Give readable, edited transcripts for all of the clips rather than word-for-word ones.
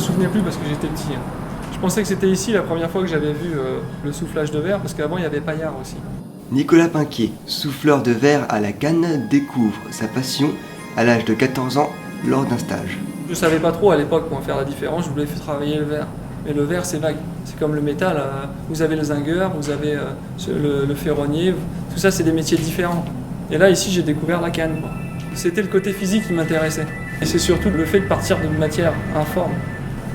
souvenais plus parce que j'étais petit. Je pensais que c'était ici la première fois que j'avais vu le soufflage de verre, parce qu'avant il y avait Paillard aussi. Nicolas Pinquier, souffleur de verre à la canne, découvre sa passion à l'âge de 14 ans lors d'un stage. Je savais pas trop à l'époque comment faire la différence, je voulais travailler le verre. Mais le verre c'est vague, c'est comme le métal, vous avez le zingueur, vous avez le ferronnier, tout ça c'est des métiers différents. Et là ici j'ai découvert la canne. C'était le côté physique qui m'intéressait. Et c'est surtout le fait de partir d'une matière informe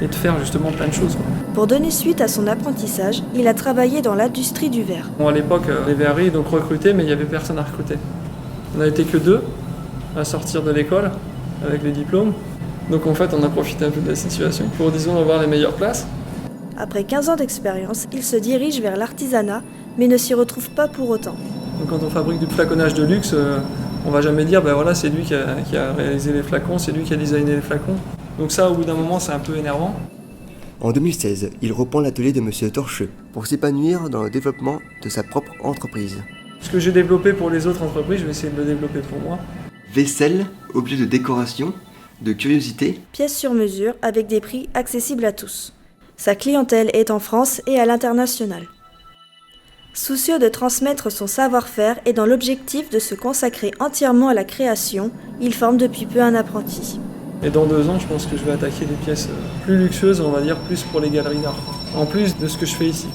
et de faire justement plein de choses. Pour donner suite à son apprentissage, il a travaillé dans l'industrie du verre. Bon, à l'époque, les verreries donc recrutaient, mais il n'y avait personne à recruter. On n'a été que 2 à sortir de l'école avec les diplômes. Donc en fait, on a profité un peu de la situation pour, disons, avoir les meilleures places. Après 15 ans d'expérience, il se dirige vers l'artisanat, mais ne s'y retrouve pas pour autant. Donc quand on fabrique du flaconnage de luxe, on va jamais dire, ben voilà, c'est lui qui a réalisé les flacons, c'est lui qui a designé les flacons. Donc ça, au bout d'un moment, c'est un peu énervant. En 2016, il reprend l'atelier de Monsieur Torcheux pour s'épanouir dans le développement de sa propre entreprise. Ce que j'ai développé pour les autres entreprises, je vais essayer de le développer pour moi. Vaisselle, objet de décoration, de curiosité. Pièces sur mesure avec des prix accessibles à tous. Sa clientèle est en France et à l'international. Soucieux de transmettre son savoir-faire et dans l'objectif de se consacrer entièrement à la création, il forme depuis peu un apprenti. Et dans 2 ans, je pense que je vais attaquer des pièces plus luxueuses, on va dire, plus pour les galeries d'art. En plus de ce que je fais ici.